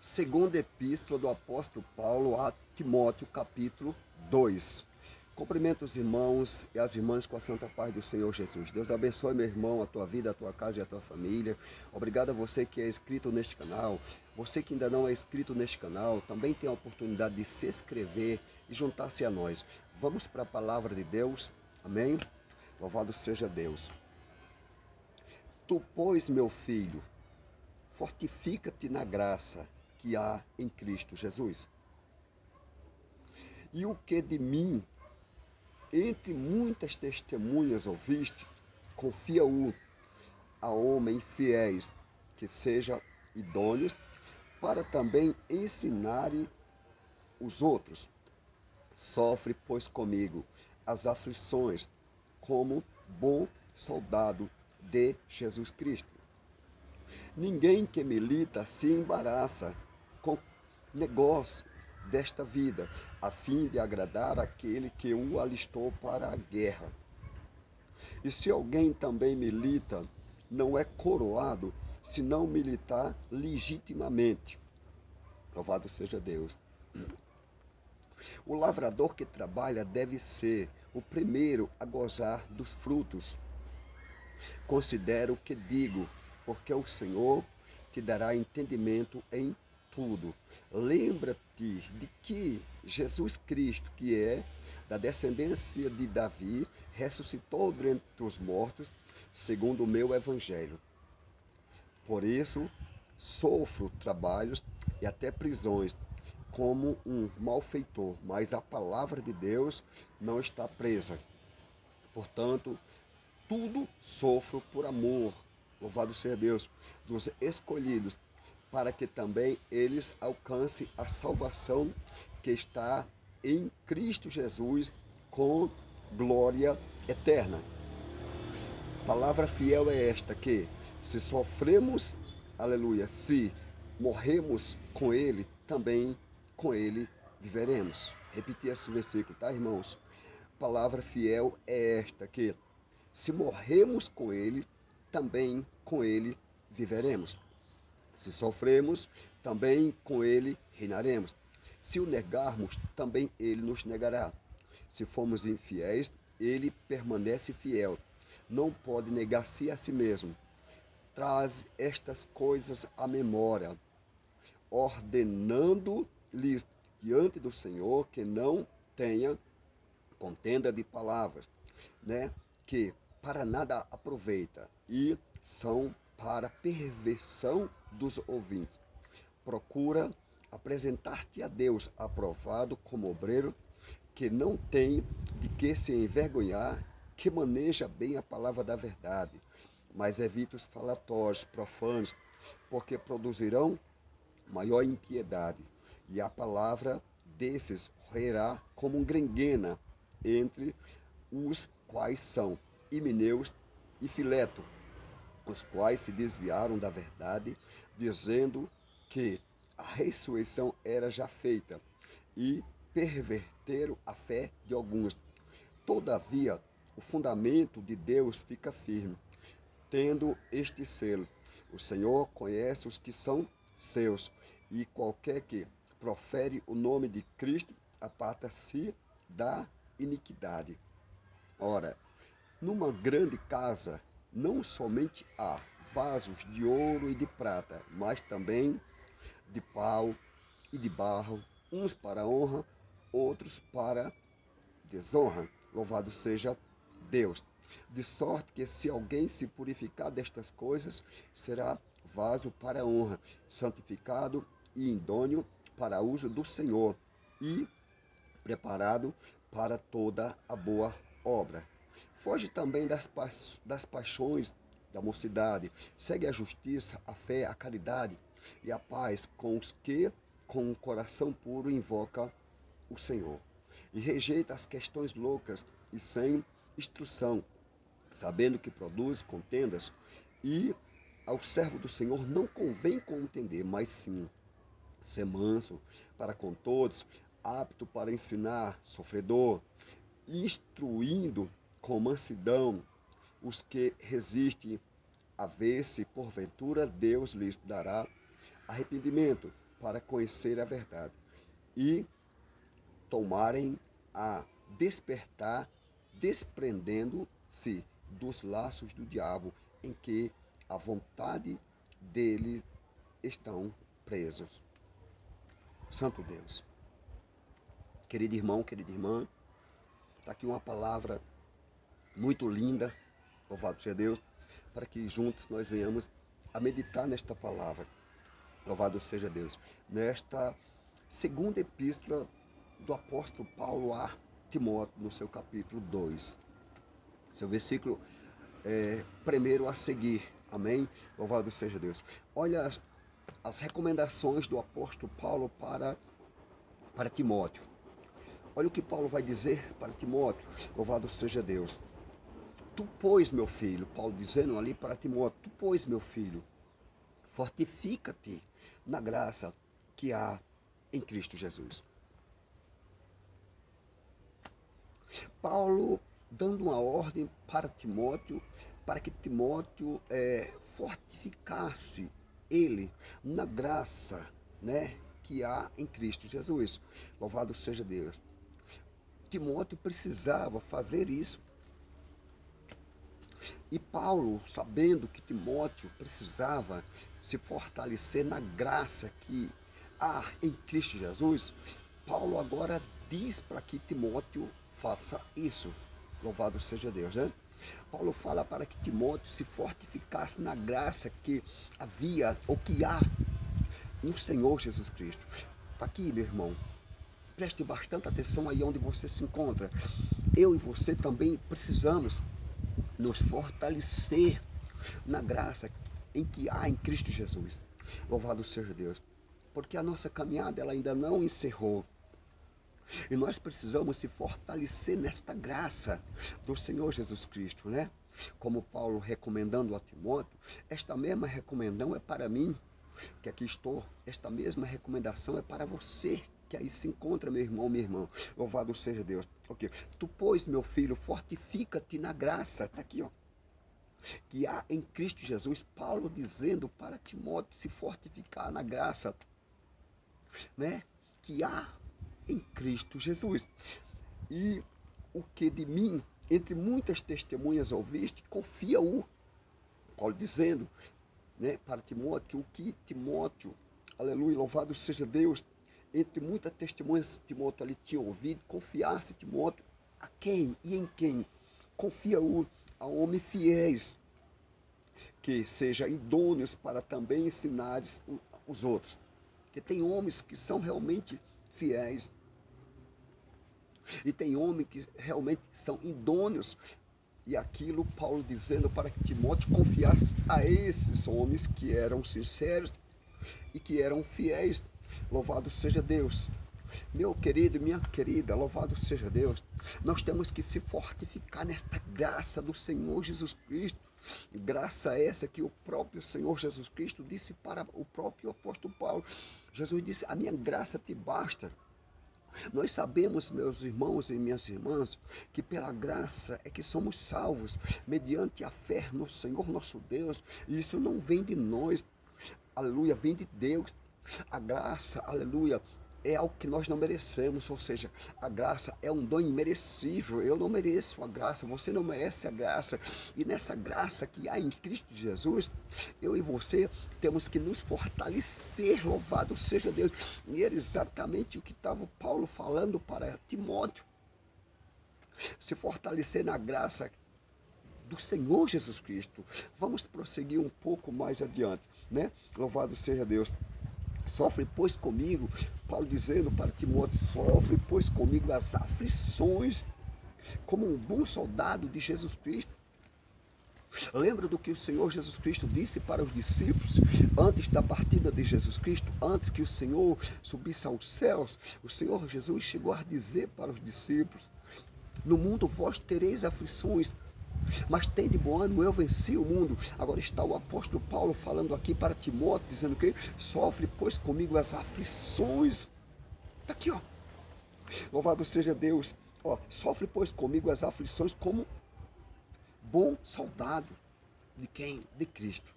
Segunda Epístola do Apóstolo Paulo a Timóteo, capítulo 2. Cumprimento os irmãos e as irmãs com a santa paz do Senhor Jesus. Deus abençoe, meu irmão, a tua vida, a tua casa e a tua família. Obrigado a você que é inscrito neste canal. Você que ainda não é inscrito neste canal, também tem a oportunidade de se inscrever e juntar-se a nós. Vamos para a palavra de Deus. Amém? Louvado seja Deus. Tu, pois, meu filho, fortifica-te na graça que há em Cristo Jesus. E o que de mim, entre muitas testemunhas ouviste, confia-o a homens fiéis, que sejam idôneos, para também ensinarem os outros. Sofre, pois, comigo as aflições, como bom soldado de Jesus Cristo. Ninguém que milita se embaraça com negócio desta vida, a fim de agradar aquele que o alistou para a guerra. E se alguém também milita, não é coroado, se não militar legitimamente. Louvado seja Deus. O lavrador que trabalha deve ser o primeiro a gozar dos frutos. Considero o que digo, porque o Senhor te dará entendimento em tudo. Lembra-te de que Jesus Cristo, que é da descendência de Davi, ressuscitou dentre os mortos, segundo o meu evangelho. Por isso, sofro trabalhos e até prisões, como um malfeitor, mas a palavra de Deus não está presa. Portanto, tudo sofro por amor, louvado seja Deus, dos escolhidos, para que também eles alcancem a salvação que está em Cristo Jesus com glória eterna. Palavra fiel é esta, que se sofremos, aleluia, se morremos com ele, também com ele viveremos. Repetir esse versículo, tá, irmãos? Palavra fiel é esta, que se morremos com ele, também com ele viveremos. Se sofremos, também com ele reinaremos. Se o negarmos, também ele nos negará. Se formos infiéis, ele permanece fiel. Não pode negar-se a si mesmo. Traz estas coisas à memória, ordenando-lhes diante do Senhor que não tenha contenda de palavras, né? Que para nada aproveita e são para perversão dos ouvintes. Procura apresentar-te a Deus aprovado como obreiro, que não tem de que se envergonhar, que maneja bem a palavra da verdade, mas evita os falatórios profanos, porque produzirão maior impiedade, e a palavra desses roerá como grenguena entre os quais são Himeneus e Fileto, os quais se desviaram da verdade, dizendo que a ressurreição era já feita, e perverteram a fé de alguns. Todavia, o fundamento de Deus fica firme, tendo este selo: o Senhor conhece os que são seus, e qualquer que profere o nome de Cristo aparta-se da iniquidade. Ora, numa grande casa não somente há vasos de ouro e de prata, mas também de pau e de barro, uns para honra, outros para desonra. Louvado seja Deus. De sorte que, se alguém se purificar destas coisas, será vaso para honra, santificado e idôneo para uso do Senhor, e preparado para toda a boa obra. Foge também das paixões da mocidade. Segue a justiça, a fé, a caridade e a paz com os que, com um coração puro, invoca o Senhor. E rejeita as questões loucas e sem instrução, sabendo que produz contendas, e ao servo do Senhor não convém contender, mas sim ser manso para com todos, apto para ensinar, sofredor, instruindo com mansidão os que resistem, a ver se porventura Deus lhes dará arrependimento, para conhecer a verdade e tomarem a despertar, desprendendo-se dos laços do diabo em que a vontade dele estão presos. Santo Deus. Querido irmão, querida irmã, está aqui uma palavra muito linda, louvado seja Deus, para que juntos nós venhamos a meditar nesta palavra. Louvado seja Deus. Nesta segunda epístola do apóstolo Paulo a Timóteo, no seu capítulo 2. Seu versículo primeiro a seguir. Amém? Louvado seja Deus. Olha as recomendações do apóstolo Paulo para Timóteo. Olha o que Paulo vai dizer para Timóteo. Louvado seja Deus. Tu, pois, meu filho, Paulo dizendo ali para Timóteo, tu, pois, meu filho, fortifica-te na graça que há em Cristo Jesus. Paulo dando uma ordem para Timóteo, para que Timóteo fortificasse ele na graça, né, que há em Cristo Jesus. Louvado seja Deus. Timóteo precisava fazer isso. E Paulo, sabendo que Timóteo precisava se fortalecer na graça que há em Cristo Jesus, Paulo agora diz para que Timóteo faça isso. Louvado seja Deus, né? Paulo fala para que Timóteo se fortificasse na graça que havia, ou que há no Senhor Jesus Cristo. Está aqui, meu irmão. Preste bastante atenção aí onde você se encontra. Eu e você também precisamos nos fortalecer na graça em que há em Cristo Jesus. Louvado seja Deus. Porque a nossa caminhada ela ainda não encerrou. E nós precisamos se fortalecer nesta graça do Senhor Jesus Cristo, né? Como Paulo recomendando a Timóteo, esta mesma recomendação é para mim, que aqui estou. Esta mesma recomendação é para você, que aí se encontra, meu irmão, minha irmã. Louvado seja Deus. Ok. Tu, pois, meu filho, fortifica-te na graça. Está aqui, ó. Que há em Cristo Jesus. Paulo dizendo para Timóteo se fortificar na graça, né? Que há em Cristo Jesus. E o que de mim, entre muitas testemunhas ouviste, confia-o. Paulo dizendo, né, para Timóteo, o que Timóteo, aleluia, louvado seja Deus, entre muitas testemunhas Timóteo ali tinha ouvido, confiasse Timóteo a quem e em quem? Confia-o a homens fiéis, que sejam idôneos para também ensinar os outros. Porque tem homens que são realmente fiéis, e tem homens que realmente são idôneos. E aquilo Paulo dizendo para que Timóteo confiasse a esses homens que eram sinceros e que eram fiéis. Louvado seja Deus. Meu querido e minha querida, louvado seja Deus. Nós temos que se fortificar nesta graça do Senhor Jesus Cristo. Graça essa que o próprio Senhor Jesus Cristo disse para o próprio apóstolo Paulo. Jesus disse, a minha graça te basta. Nós sabemos, meus irmãos e minhas irmãs, que pela graça é que somos salvos, mediante a fé no Senhor nosso Deus. E isso não vem de nós, aleluia, vem de Deus. A graça, aleluia, é algo que nós não merecemos, ou seja, a graça é um dom imerecível. Eu não mereço a graça, você não merece a graça. E nessa graça que há em Cristo Jesus, eu e você temos que nos fortalecer, louvado seja Deus. E era exatamente o que estava Paulo falando para Timóteo. Se fortalecer na graça do Senhor Jesus Cristo. Vamos prosseguir um pouco mais adiante, né? Louvado seja Deus. Sofre, pois, comigo, Paulo dizendo para Timóteo, sofre, pois, comigo as aflições, como um bom soldado de Jesus Cristo. Lembra do que o Senhor Jesus Cristo disse para os discípulos, antes da partida de Jesus Cristo, antes que o Senhor subisse aos céus, o Senhor Jesus chegou a dizer para os discípulos, no mundo vós tereis aflições, mas tem de bom ânimo, eu venci o mundo. Agora está o apóstolo Paulo falando aqui para Timóteo, dizendo que sofre, pois, comigo as aflições. Está aqui, ó. Louvado seja Deus. Ó, sofre, pois, comigo as aflições como bom soldado. De quem? De Cristo.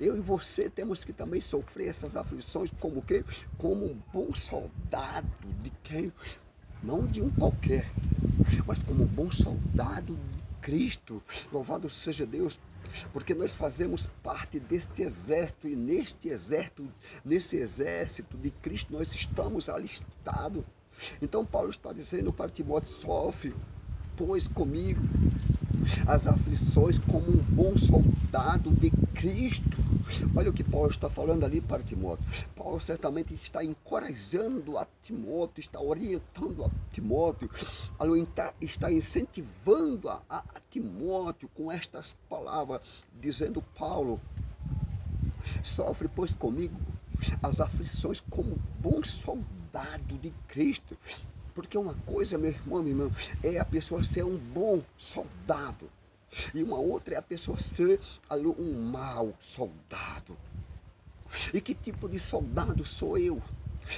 Eu e você temos que também sofrer essas aflições como o quê? Como um bom soldado de quem? Não de um qualquer, mas como um bom soldado de Cristo. Louvado seja Deus, porque nós fazemos parte deste exército e nesse exército de Cristo nós estamos alistados. Então Paulo está dizendo para Timóteo: sofre, pois comigo as aflições como um bom soldado de Cristo. Olha o que Paulo está falando ali para Timóteo. Paulo certamente está encorajando a Timóteo, está orientando a Timóteo, está incentivando a Timóteo com estas palavras, dizendo: Paulo, sofre pois comigo as aflições como bom soldado de Cristo. Porque uma coisa, meu irmão, minha irmã, é a pessoa ser um bom soldado. E uma outra é a pessoa ser um mau soldado. E que tipo de soldado sou eu?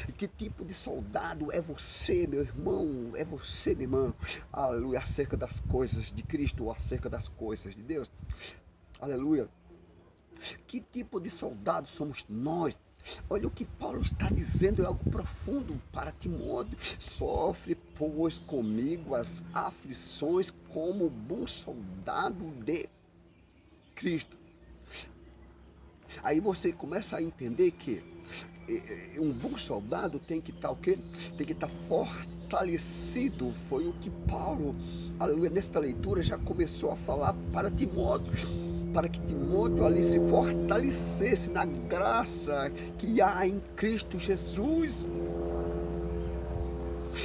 E que tipo de soldado é você, meu irmão? É você, minha irmã? Aleluia, acerca das coisas de Cristo ou acerca das coisas de Deus. Aleluia. Que tipo de soldado somos nós? Olha o que Paulo está dizendo, é algo profundo para Timóteo. Sofre, pois, comigo as aflições como bom soldado de Cristo. Aí você começa a entender que um bom soldado tem que estar o quê? Tem que estar fortalecido. Foi o que Paulo, aleluia, nesta leitura já começou a falar para Timóteo, para que Timóteo ali se fortalecesse na graça que há em Cristo Jesus.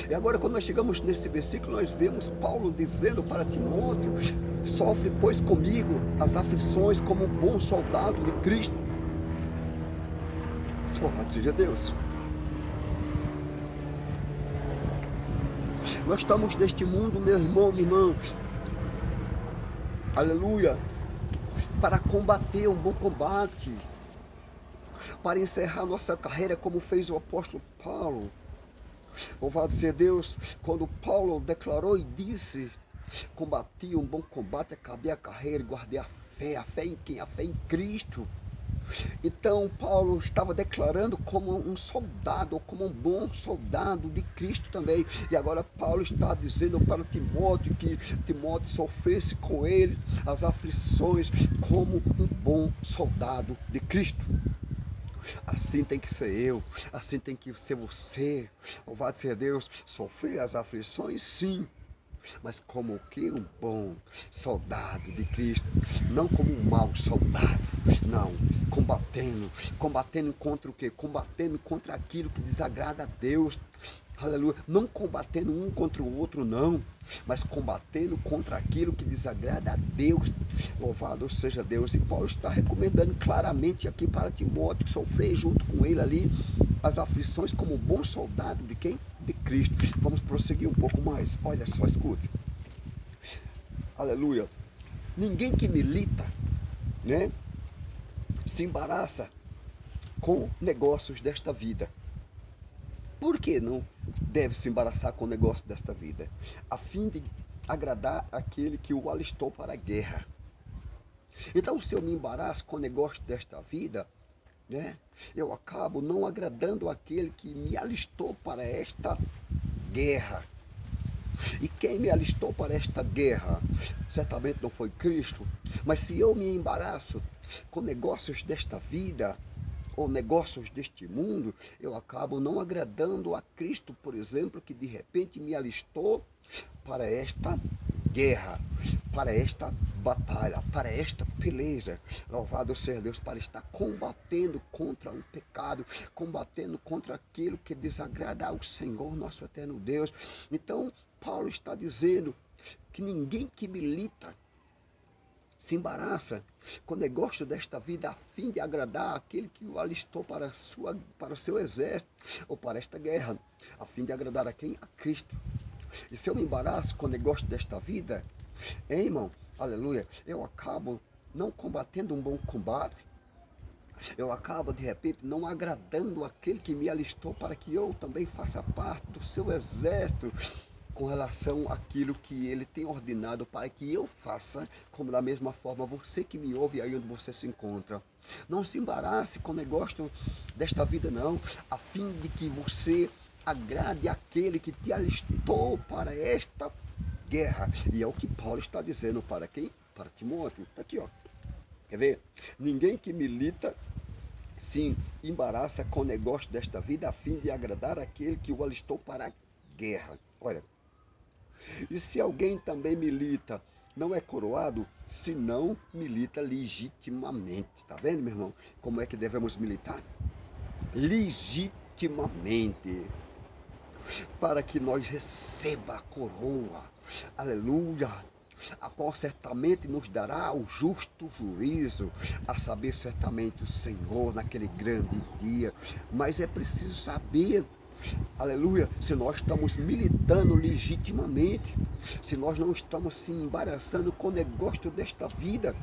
E agora, quando nós chegamos nesse versículo, nós vemos Paulo dizendo para Timóteo: sofre, pois, comigo as aflições como um bom soldado de Cristo. Louvado seja Deus. Nós estamos neste mundo, meu irmão, minha irmã, aleluia, para combater um bom combate, para encerrar nossa carreira como fez o apóstolo Paulo. Louvado seja Deus, quando Paulo declarou e disse: combati um bom combate, acabei a carreira, guardei a fé em quem? A fé em Cristo. Então Paulo estava declarando como um soldado, como um bom soldado de Cristo também. E agora Paulo está dizendo para Timóteo que Timóteo sofresse com ele as aflições como um bom soldado de Cristo. Assim tem que ser eu, assim tem que ser você. Louvado seja Deus, sofrer as aflições, sim, mas como que um bom soldado de Cristo, não como um mau soldado, não, combatendo contra o quê? Combatendo contra aquilo que desagrada a Deus, aleluia, não combatendo um contra o outro, não, mas combatendo contra aquilo que desagrada a Deus. Louvado seja Deus. E Paulo está recomendando claramente aqui para Timóteo sofrer junto com ele ali as aflições como um bom soldado de quem? De Cristo. Vamos prosseguir um pouco mais. Olha só, escute. Aleluia. Ninguém que milita, né, se embaraça com negócios desta vida. Por que não deve se embaraçar com o negócio desta vida? A fim de agradar aquele que o alistou para a guerra. Então, se eu me embaraço com o negócio desta vida, né, eu acabo não agradando aquele que me alistou para esta guerra. E quem me alistou para esta guerra? Certamente não foi Cristo. Mas se eu me embaraço com negócios desta vida, ou negócios deste mundo, eu acabo não agradando a Cristo, por exemplo, que de repente me alistou para esta guerra, para esta batalha, para esta peleja. Louvado seja Deus, para estar combatendo contra o pecado, combatendo contra aquilo que desagrada ao Senhor, nosso eterno Deus. Então, Paulo está dizendo que ninguém que milita se embaraça com o negócio desta vida a fim de agradar aquele que o alistou para o seu exército ou para esta guerra, a fim de agradar a quem? A Cristo. E se eu me embaraço com o negócio desta vida, hein, irmão, aleluia, eu acabo não combatendo um bom combate, eu acabo de repente não agradando aquele que me alistou para que eu também faça parte do seu exército. com relação àquilo que ele tem ordenado para que eu faça, como da mesma forma você que me ouve aí onde você se encontra. Não se embarace com o negócio desta vida não, a fim de que você agrade aquele que te alistou para esta guerra. E é o que Paulo está dizendo para quem? Para Timóteo. Está aqui, ó. Quer ver? Ninguém que milita se embaraça com o negócio desta vida a fim de agradar aquele que o alistou para a guerra. Olha, e se alguém também milita, não é coroado, se não milita legitimamente. Tá vendo, meu irmão? Como é que devemos militar? Legitimamente. Para que nós receba a coroa. Aleluia. A qual certamente nos dará o justo juízo, a saber certamente o Senhor naquele grande dia. Mas é preciso saber, aleluia, se nós estamos militando legitimamente, se nós não estamos se embaraçando com o negócio desta vida,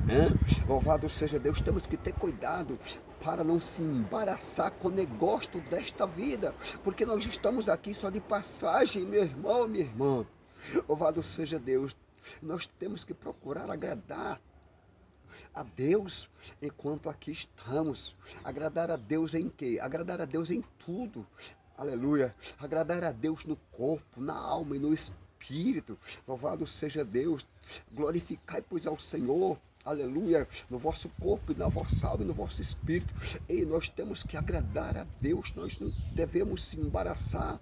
né? Louvado seja Deus, temos que ter cuidado para não se embaraçar com o negócio desta vida, porque nós estamos aqui só de passagem, meu irmão, minha irmã. Louvado seja Deus, nós temos que procurar agradar a Deus enquanto aqui estamos. Agradar a Deus em quê? Agradar a Deus em tudo. Aleluia. Agradar a Deus no corpo, na alma e no espírito. Louvado seja Deus. Glorificai, pois, ao Senhor. Aleluia, no vosso corpo e na vossa alma e no vosso espírito. E nós temos que agradar a Deus, nós não devemos se embaraçar.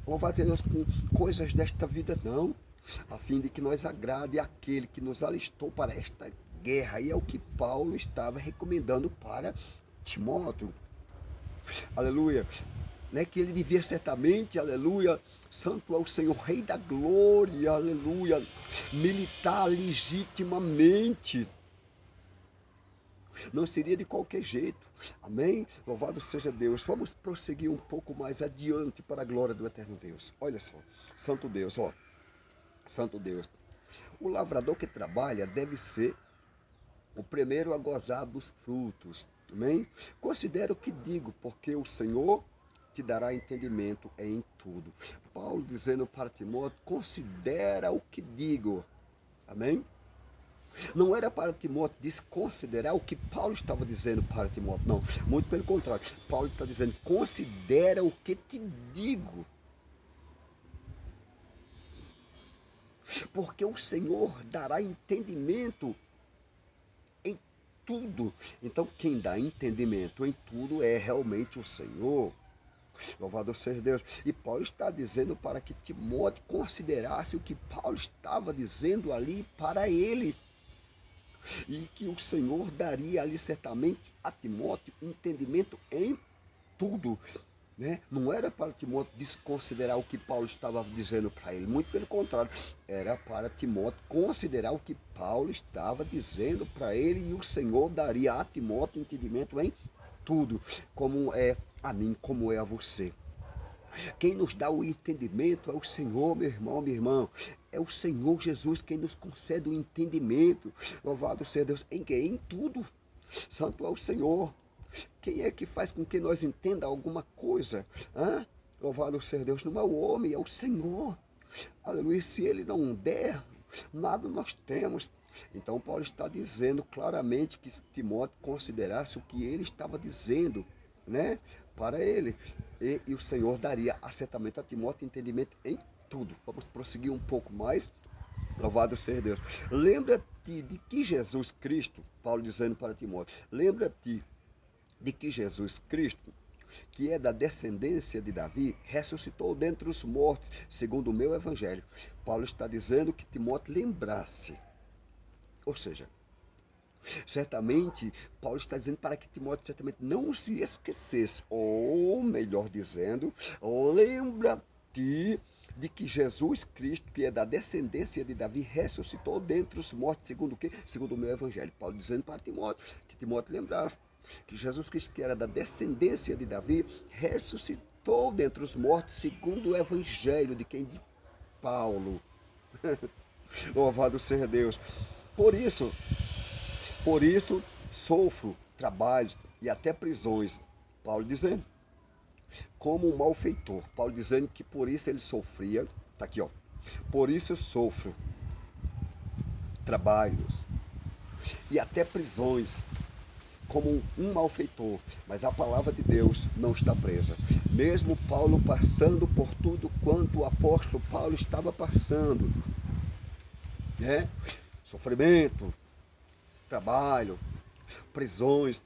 Louvado seja Deus com coisas desta vida não, a fim de que nós agrade aquele que nos alistou para esta guerra. E é o que Paulo estava recomendando para Timóteo. Aleluia. Né, que ele devia certamente, aleluia, santo é o Senhor, Rei da glória, aleluia, militar legitimamente. Não seria de qualquer jeito. Amém? Louvado seja Deus. Vamos prosseguir um pouco mais adiante para a glória do eterno Deus. Olha só, santo Deus, ó. Santo Deus. O lavrador que trabalha deve ser o primeiro a gozar dos frutos. Amém? Considera o que digo, porque o Senhor te dará entendimento em tudo. Paulo dizendo para Timóteo, considera o que digo. Amém? Não era para Timóteo desconsiderar o que Paulo estava dizendo para Timóteo, não. Muito pelo contrário. Paulo está dizendo, considera o que te digo. Porque o Senhor dará entendimento em tudo. Então, quem dá entendimento em tudo é realmente o Senhor. Louvado seja Deus. E Paulo está dizendo para que Timóteo considerasse o que Paulo estava dizendo ali para ele. E que o Senhor daria ali certamente a Timóteo entendimento em tudo. Né? Não era para Timóteo desconsiderar o que Paulo estava dizendo para ele, muito pelo contrário, era para Timóteo considerar o que Paulo estava dizendo para ele, e o Senhor daria a Timóteo entendimento em tudo, como é a mim, como é a você. Quem nos dá o entendimento é o Senhor, meu irmão, minha irmã. É o Senhor Jesus quem nos concede o entendimento. Louvado seja Deus em quê? Em tudo. Santo é o Senhor. Quem é que faz com que nós entenda alguma coisa? Hã? Louvado seja Deus, não é o homem, é o Senhor. Aleluia, se ele não der, nada nós temos. Então Paulo está dizendo claramente que Timóteo considerasse o que ele estava dizendo, né, para ele. E o Senhor daria certamente a Timóteo entendimento em tudo. Vamos prosseguir um pouco mais. Louvado seja Deus. Lembra-te de que Jesus Cristo, Paulo dizendo para Timóteo, lembra-te de que Jesus Cristo, que é da descendência de Davi, ressuscitou dentre os mortos, segundo o meu evangelho. Paulo está dizendo que Timóteo lembrasse. Ou seja, certamente, Paulo está dizendo para que Timóteo certamente não se esquecesse, ou melhor dizendo, lembra-te de que Jesus Cristo, que é da descendência de Davi, ressuscitou dentre os mortos, segundo o quê? Segundo o meu evangelho. Paulo dizendo para Timóteo, que Timóteo lembrasse que Jesus Cristo, que era da descendência de Davi, ressuscitou dentre os mortos, segundo o evangelho de quem? De Paulo. Louvado seja Deus. Por isso sofro trabalhos e até prisões. Paulo dizendo, como um malfeitor. Paulo dizendo que por isso ele sofria, Está aqui, ó. Por isso sofro trabalhos e até prisões como um malfeitor, mas a palavra de Deus não está presa. Mesmo Paulo passando por tudo quanto o apóstolo Paulo estava passando, né? Sofrimento, trabalho, prisões,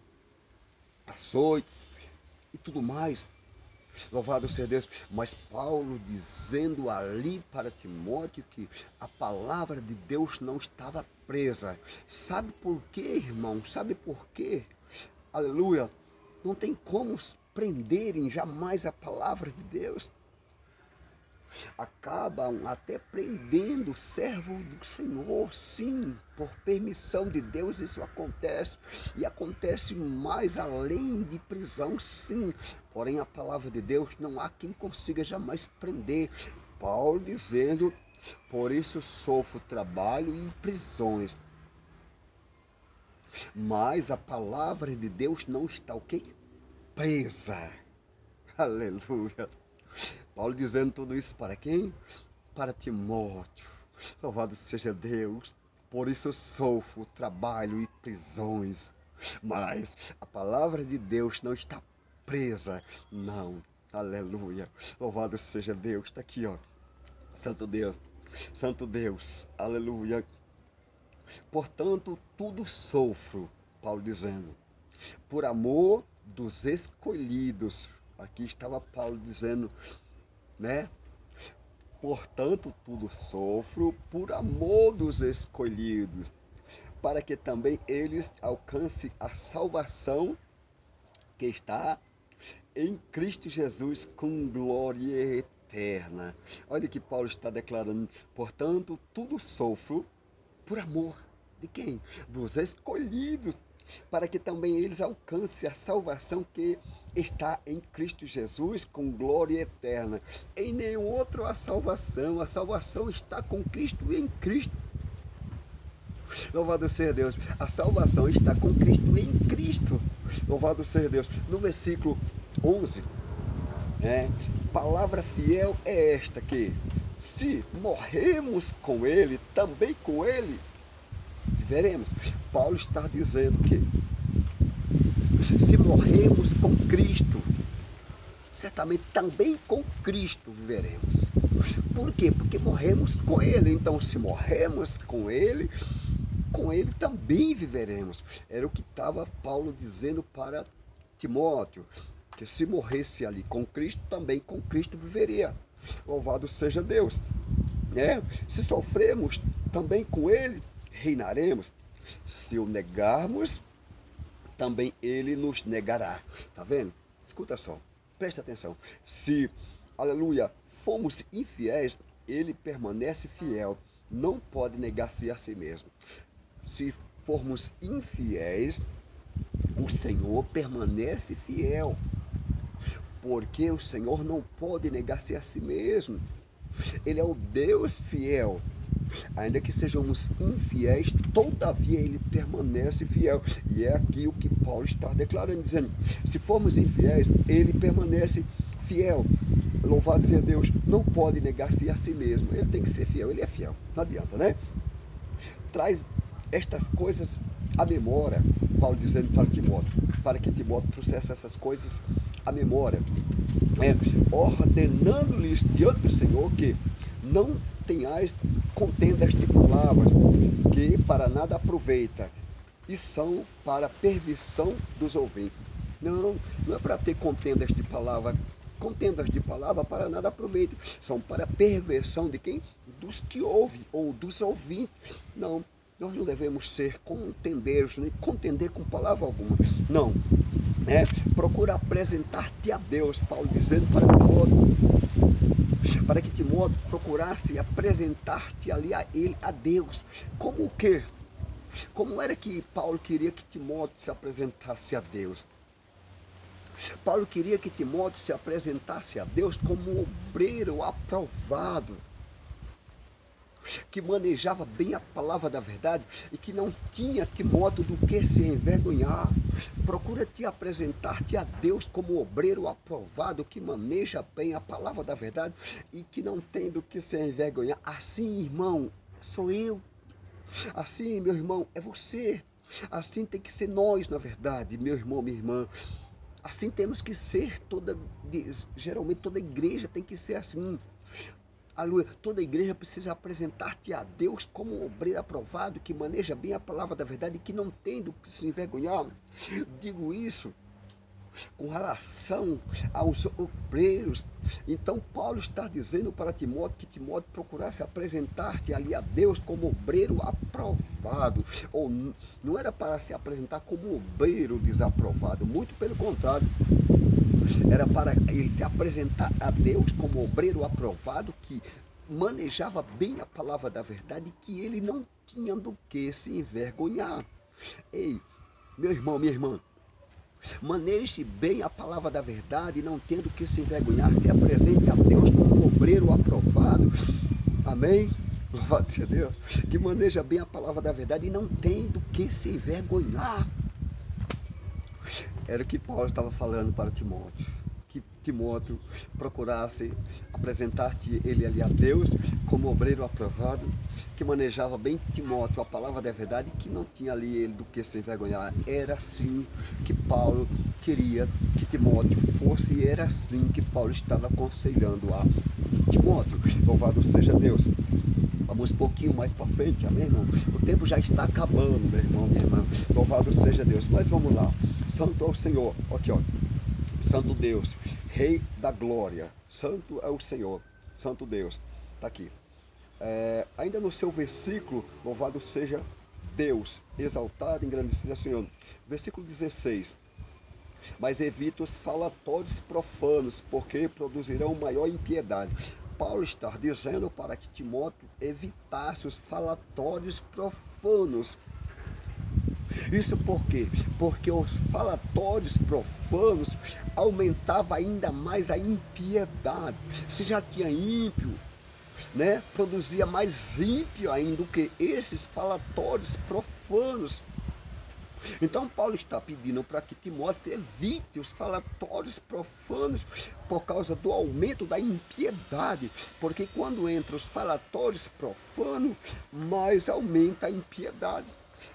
açoites e tudo mais. Louvado seja Deus. Mas Paulo dizendo ali para Timóteo que a palavra de Deus não estava presa. Sabe por quê, irmão? Sabe por quê? Aleluia. Não tem como prenderem jamais a palavra de Deus. Acabam até prendendo o servo do Senhor, sim, por permissão de Deus isso acontece, e acontece mais além de prisão, sim, porém a palavra de Deus não há quem consiga jamais prender. Paulo dizendo, por isso sofro trabalho e prisões, mas a palavra de Deus não está o quê? Presa. Aleluia. Paulo dizendo tudo isso para quem? Para Timóteo. Louvado seja Deus. Por isso sofro trabalho e prisões. Mas a palavra de Deus não está presa. Não. Aleluia. Louvado seja Deus. Está aqui, ó. Santo Deus. Santo Deus. Aleluia. Portanto, tudo sofro. Paulo dizendo. Por amor dos escolhidos. Aqui estava Paulo dizendo, né? Portanto, tudo sofro por amor dos escolhidos, para que também eles alcancem a salvação que está em Cristo Jesus com glória eterna. Olha que Paulo está declarando. Portanto, tudo sofro por amor de quem? Dos escolhidos, para que também eles alcancem a salvação que está em Cristo Jesus com glória eterna. Em nenhum outro a salvação está com Cristo e em Cristo. Louvado seja Deus, a salvação está com Cristo e em Cristo. Louvado seja Deus. No versículo 11, palavra fiel é esta que, se morremos com Ele, também com Ele viveremos. Paulo está dizendo que se morremos com Cristo, certamente também com Cristo viveremos. Por quê? Porque morremos com Ele. Então, se morremos com Ele também viveremos. Era o que estava Paulo dizendo para Timóteo, que se morresse ali com Cristo, também com Cristo viveria. Louvado seja Deus. Se sofremos, também com Ele reinaremos. Se o negarmos, também Ele nos negará. Tá vendo? Escuta só, presta atenção. Se, aleluia, fomos infiéis, Ele permanece fiel. Não pode negar-se a si mesmo. Se formos infiéis, o Senhor permanece fiel. Porque o Senhor não pode negar-se a si mesmo. Ele é o Deus fiel. Ainda que sejamos infiéis, todavia Ele permanece fiel. E é aqui o que Paulo está declarando, dizendo, se formos infiéis, Ele permanece fiel. Louvado seja Deus, não pode negar-se a si mesmo. Ele tem que ser fiel, Ele é fiel. Não adianta, né? Traz estas coisas à memória, Paulo dizendo para Timóteo, para que Timóteo trouxesse essas coisas à memória, ordenando-lhes diante do Senhor que não tenhais contendas de palavras, que para nada aproveita, e são para perversão dos ouvintes. Não é para ter contendas de palavra. Contendas de palavra para nada aproveita. São para perversão de quem? Dos que ouvem ou dos ouvintes. Não, nós não devemos ser contendeiros, nem contender com palavra alguma. Não. Procura apresentar-te a Deus, Paulo dizendo para Timóteo, para que Timóteo procurasse apresentar-te ali a ele, a Deus. Como o quê? Como era que Paulo queria que Timóteo se apresentasse a Deus? Paulo queria que Timóteo se apresentasse a Deus como um obreiro aprovado, que manejava bem a palavra da verdade e que não tinha, Timóteo, do que se envergonhar. Procura te apresentar-te a Deus como obreiro aprovado, que maneja bem a palavra da verdade e que não tem do que se envergonhar. Assim, irmão, sou eu. Assim, meu irmão, é você. Assim tem que ser nós, na verdade, meu irmão, minha irmã. Assim temos que ser, geralmente toda igreja tem que ser assim. Aleluia. Toda igreja precisa apresentar-te a Deus como um obreiro aprovado, que maneja bem a palavra da verdade e que não tem do que se envergonhar. Digo isso com relação aos obreiros. Então Paulo está dizendo para Timóteo que Timóteo procurasse apresentar-te ali a Deus como obreiro aprovado, ou não era para se apresentar como obreiro desaprovado, muito pelo contrário, era para ele se apresentar a Deus como obreiro aprovado, que manejava bem a palavra da verdade e que ele não tinha do que se envergonhar. Ei, meu irmão, minha irmã, maneje bem a palavra da verdade, não tendo que se envergonhar, se apresente a Deus como um obreiro aprovado. Amém? Louvado seja Deus. Que maneja bem a palavra da verdade e não tem do que se envergonhar. Era o que Paulo estava falando para Timóteo. Que Timóteo procurasse apresentar-te ele ali a Deus como obreiro aprovado, que manejava bem Timóteo a palavra da verdade, que não tinha ali ele do que se envergonhar. Era assim que Paulo queria que Timóteo fosse, e era assim que Paulo estava aconselhando a Timóteo. Louvado seja Deus. Vamos um pouquinho mais para frente, amém, irmão? O tempo já está acabando, meu irmão, minha irmã. Louvado seja Deus. Mas vamos lá. Santo é o Senhor. Aqui, ó. Santo Deus, Rei da glória. Santo é o Senhor. Santo Deus. Está aqui. Ainda no seu versículo, louvado seja Deus, exaltado, engrandecido é o Senhor. Versículo 16. Mas evita os falatórios profanos, porque produzirão maior impiedade. Paulo está dizendo para que Timóteo evitasse os falatórios profanos. Isso por quê? Porque os falatórios profanos aumentavam ainda mais a impiedade. Se já tinha ímpio, né? Produzia mais ímpio ainda do que esses falatórios profanos. Então Paulo está pedindo para que Timóteo evite os falatórios profanos por causa do aumento da impiedade, porque quando entra os falatórios profanos, mais aumenta a impiedade.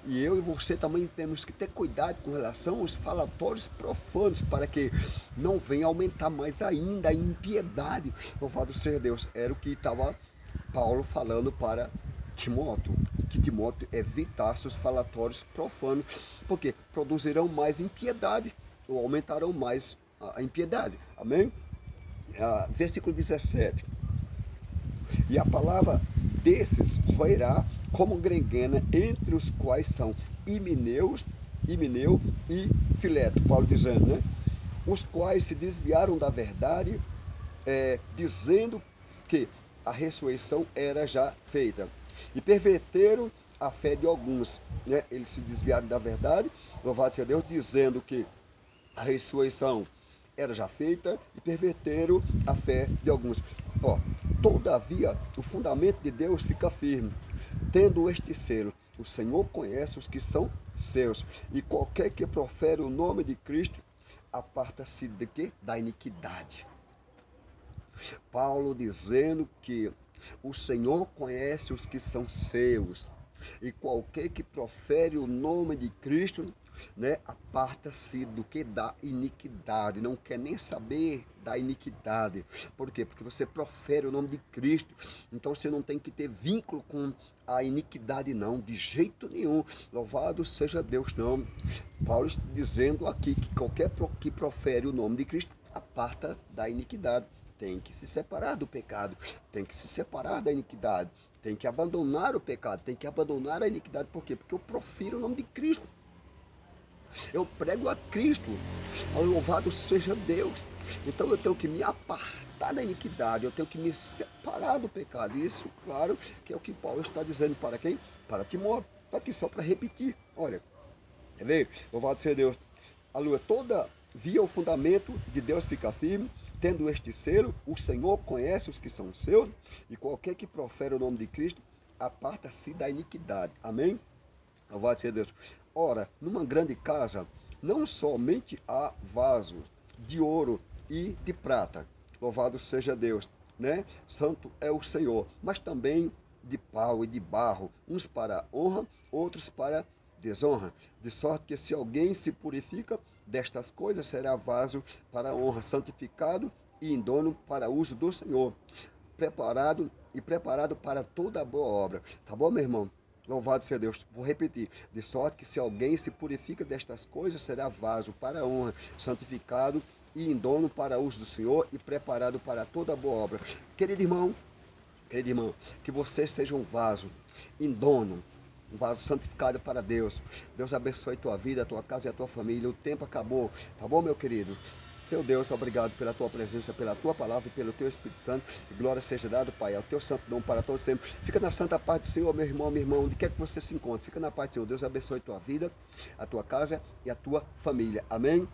E eu e você também temos que ter cuidado com relação aos falatórios profanos, para que não venha aumentar mais ainda a impiedade. Louvado seja Deus. Era o que estava Paulo falando para Timóteo, que Timóteo evitasse os falatórios profanos, porque produzirão mais impiedade, ou aumentarão mais a impiedade. Amém? Versículo 17. E a palavra desses roerá como gangrena, entre os quais são Himeneu e Fileto, Paulo dizendo, né? Os quais se desviaram da verdade, dizendo que a ressurreição era já feita, e perverteram a fé de alguns, né? Eles se desviaram da verdade, louvado seja Deus, dizendo que a ressurreição era já feita, e perverteram a fé de alguns. Ó, todavia, o fundamento de Deus fica firme, tendo este selo: o Senhor conhece os que são seus, e qualquer que profere o nome de Cristo aparta-se de quê? Da iniquidade. Paulo dizendo que o Senhor conhece os que são seus, e qualquer que profere o nome de Cristo, né, aparta-se do que? Da iniquidade. Não quer nem saber da iniquidade. Por quê? Porque você profere o nome de Cristo, então você não tem que ter vínculo com a iniquidade, não, de jeito nenhum. Louvado seja Deus, não. Paulo está dizendo aqui que qualquer que profere o nome de Cristo aparta da iniquidade. Tem que se separar do pecado, tem que se separar da iniquidade, tem que abandonar o pecado, tem que abandonar a iniquidade. Por quê? Porque eu profiro o nome de Cristo. Eu prego a Cristo, louvado seja Deus. Então eu tenho que me apartar da iniquidade, eu tenho que me separar do pecado. Isso, claro, que é o que Paulo está dizendo para quem? Para Timóteo. Está aqui só para repetir. Olha, quer ver? Louvado seja Deus. Aleluia. Todavia o fundamento de Deus fica firme, tendo este selo: o Senhor conhece os que são seus, e qualquer que profere o nome de Cristo aparta-se da iniquidade. Amém? Louvado seja Deus. Ora, numa grande casa não somente há vasos de ouro e de prata, louvado seja Deus, né? Santo é o Senhor, mas também de pau e de barro, uns para honra, outros para desonra, de sorte que se alguém se purifica destas coisas, será vaso para honra, santificado e idôneo para uso do Senhor, preparado para toda boa obra. Tá bom, meu irmão? Louvado seja Deus. Vou repetir. De sorte que se alguém se purifica destas coisas, será vaso para honra, santificado e idôneo para uso do Senhor e preparado para toda boa obra. Querido irmão, que você seja um vaso idôneo, um vaso santificado para Deus. Deus abençoe a tua vida, a tua casa e a tua família. O tempo acabou, tá bom, meu querido? Seu Deus, obrigado pela tua presença, pela tua palavra e pelo teu Espírito Santo. E glória seja dado, Pai, ao teu santo nome para todos sempre. Fica na santa paz do Senhor, meu irmão, minha irmã, onde quer que você se encontre. Fica na paz do Senhor. Deus abençoe a tua vida, a tua casa e a tua família. Amém?